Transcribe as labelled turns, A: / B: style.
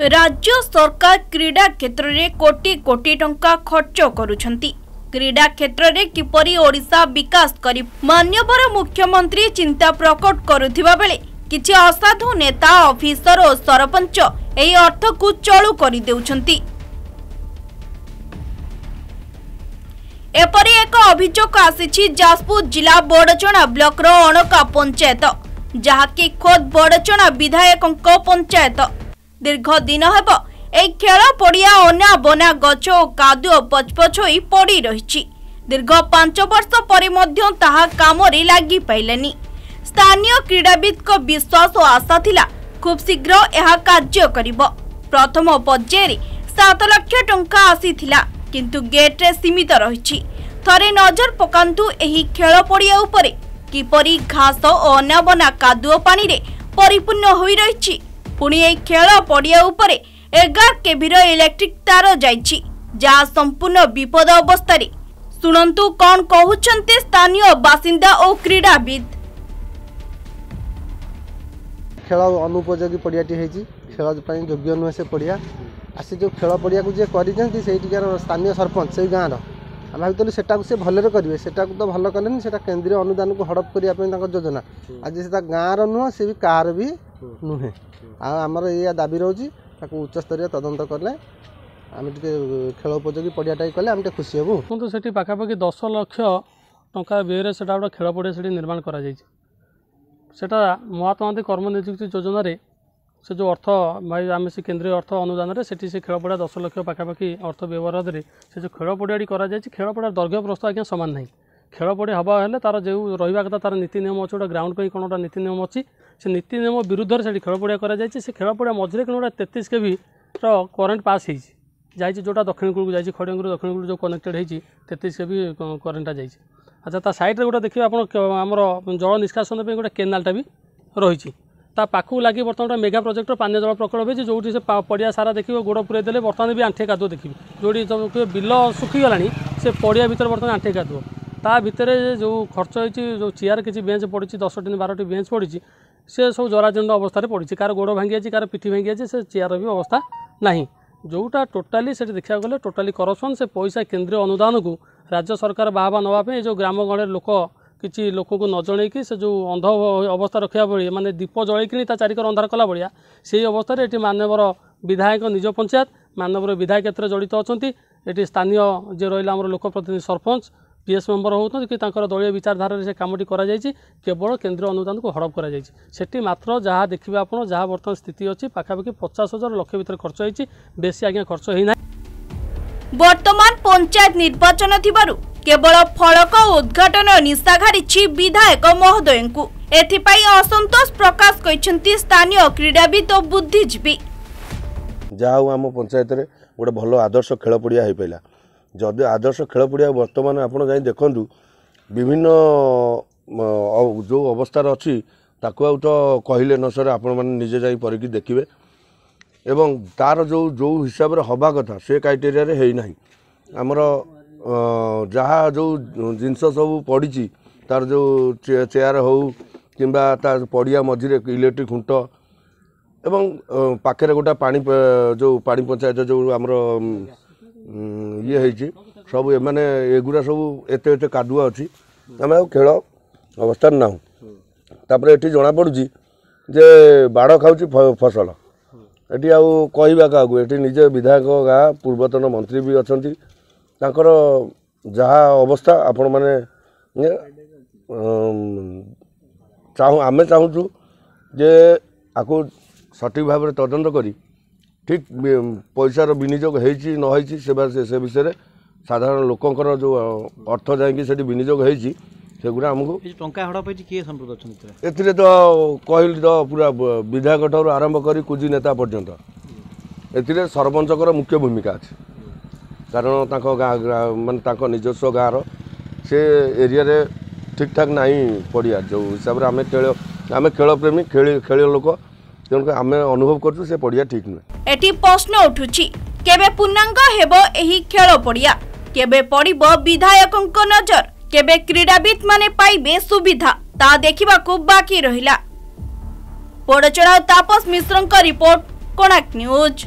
A: राज्य सरकार क्रीडा क्षेत्र में कोटी कोटी टंका खर्च करुछंती। क्रीडा क्षेत्र में किपरि ओडिशा विकास करी मान्यवर मुख्यमंत्री चिंता प्रकट करुथिबा बेले किछि असाधु नेता ऑफिसर और सरपंच एही अर्थ को चलू करि देउछंती। एपरि एक अभियोग आसीछि जाजपुर जिला बड़चना ब्लॉक रो अणका पंचायत, जहाकि खोद बड़चना विधायक पंचायत। दीर्घ दिन हेब ए खेल पड़िया अना बना गछ और कादुओ पचपच होई पड़ी रही। दीर्घ 5 वर्ष पर मध्य ताहा कामरे लागी पाइलानी। स्थानीय क्रीड़ाविद को विश्वास और आशा थिला खूब शीघ्र यह कार्य करिबो। प्रथम पर्यायर 7 लाख टंका आसीथिला, किंतु गेट रे सीमित रही। थरे नजर पकांतु एही खेल पड़िया उपरे किपरि घास और अनाबना कादुओ पानी रे परिपूर्ण होई रही। पुणी ए खेल पड़िया उपरे 11 केवी इलेक्ट्रिक तार जाइछि, जहाँ संपूर्ण विपद अवस्था। सुनंतु कौन कहउछन्ते स्थानीय बासिंदा और क्रीड़ाविद।
B: खेल अनुपयोगी पड़ियाटी है, खेल योग्य नुहे से पड़िया आसी जो खेल पड़िया को जे करिसेंती सेठिकार स्थानीय सरपंच से गाँव आम भाई सेटा से भलरे करेंगे। सेटा तो भल कले सेटा केंद्रीय अनुदान को हड़प करने योजना आज से गाँव नुह से भी कार भी नुहे। आमर ये दाबी रोचे उच्च स्तरीय तदंत कले आम खेल उपयोगी पड़ियाटा कले आम खुशी हेबू।
C: तो से पाखापाखि 10 लाख टंका व्यय से गोटे खेल पड़िया से निर्माण करा महात्मा गांधी कर्म नियुक्ति योजन से जो अर्थ भाई आम से केंद्रीय अर्थ अनुदान से खेल पड़िया 10 लाख पाखापाखि अर्थ व्यवहार से जो खेल पड़ियाटी कर खेल पड़िया दैर्घ्य प्रस्थ आज्ञा सामान ना। खेल पड़िया हवा हेल्ले तार जो रहा कथा तार नीति नियम अच्छे गोटे ग्राउंड पर कौन गोटे नीति नियम अच्छी से नीति नियम विरुद्ध से खेल पड़िया कर खेल पड़िया मझे कौन गोटे 33 केवी करेन्ट पास होती जोटा दक्षिण कूल को खड़िंग दक्षिण कूल जो कनेक्टेड होती 33 केवी करेन्टा जा। अच्छा ता साइड रे गोटे देखिए आमर जल निष्कासन गोटे केनालटा भी रही पाखु लगे बर्तमान मेगा प्रोजेक्ट पानी जल प्रकल्प है जो से पड़िया सारा देखिए गोड़ पुरे देले बर्तमान भी आंठे कादुओ देखिए जो बिल सुखीगला से पड़िया भितर बर्तमान आंठे कादुओ ता भितर जो खर्च होती जो चेयर किसी बेंच पड़ी 10टी 12टी बेंच पड़ी से सब जराजीर्ण अवस्था पड़ी कार गोड़ भांगी जाए कार पिठी भांगी जाए से चेयर भी अवस्था नहीं जोटा टोटाली से देखा गले टोटाली करप्शन से पैसा केंद्रीय अनुदान को राज्य सरकार बाहबा नवाई जो ग्राम गणे लोक किसी लोक को न जन से जो अंध अवस्था रखा भाई माने दीप जलैक चारिकर अंधार कला भाया से अवस्था ये मानवर विधायक निज पंचायत मानवर विधायक क्षेत्र जड़ित अच्छा ये स्थानीय जे रहा लोकप्रतिनिधि सरपंच पीएस मेंबर होती कि दलीय विचारधारा से कमटी केवल केंद्रीय अनुदान को हड़प कर मात्र जहाँ देखिए आप जहाँ बर्तमान स्थिति अच्छी पाखापाखि 50,000 लक्ष भर खर्च होती बेसी आज्ञा खर्च होना।
A: वर्तमान पंचायत निर्वाचन थिबारु केवल फलक उद्घाटन निशा घारिछि विधायक महोदय को। एथिपाई असंतोष प्रकाश करिसेंती स्थानीय क्रीड़ाविद और बुद्धिजीवी।
D: जाऊ आम पंचायत रे गोटे भल आदर्श खेल पड़िया हो पाला जदि आदर्श खेल पड़िया बर्तमान आपड़ जाई देखु विभिन्न जो अवस्था अच्छी ताकू तो कहले न सर आपण मैंने निजे जाई परिकी देखिए एवं तार जो जो हिसाब से हवा कथा से क्राइटेरिया रे है आमर जहाँ जो जिनस सब पड़ी तार जो चेयर हो कि पड़िया मझे इलेक्ट्रिक खुंट एवं पाखे गोटा पानी जो पानी पंचायत जो आमर ये है सब एमाने एगुरा सब एत एत कादुआ अच्छी आम खेल अवस्था ना तापर ये जना पड़ी जे बाड़ खाऊ फसल एटी आउ कहवा क्या ये निजे विधायक गाँ पूर्वतन मंत्री भी अच्छा तांकर जहाँ अवस्था आपण मैंने आमे चाहूँ जे आपको सठिक भाव में तदंत करी ठीक पैसार विनियोग होती न होती से विषय साधारण लोकंर जो अर्थ जाकि विनियोग होती सेगुड़ा आमको
E: टंका हड़प किए संपर्क
D: ए तो कहली तो पूरा विधायक ठार आरंभ कर कुजी नेता पर्यंत ए सरपंचकर मुख्य भूमिका अच्छी कारण माने निजस्व गाँव से एरिया रे ठीक ठाक नहीं पड़िया जो हिसाब से आम खेल प्रेमी खेल लोक तेणुक आम अनुभव कर से पड़िया ठीक नुहे।
A: एटी प्रश्न उठुछि केबे पूर्णांग हेबो एही खेल पड़िया केबे पड़िबो विधायकक नजर केबे क्रीड़ाविद माने पाइबे सुविधा ता देखिबाकू बाकी रहिला। बड़चना तापस मिश्रଙ୍କ रिपोर्ट कोणार्क न्यूज।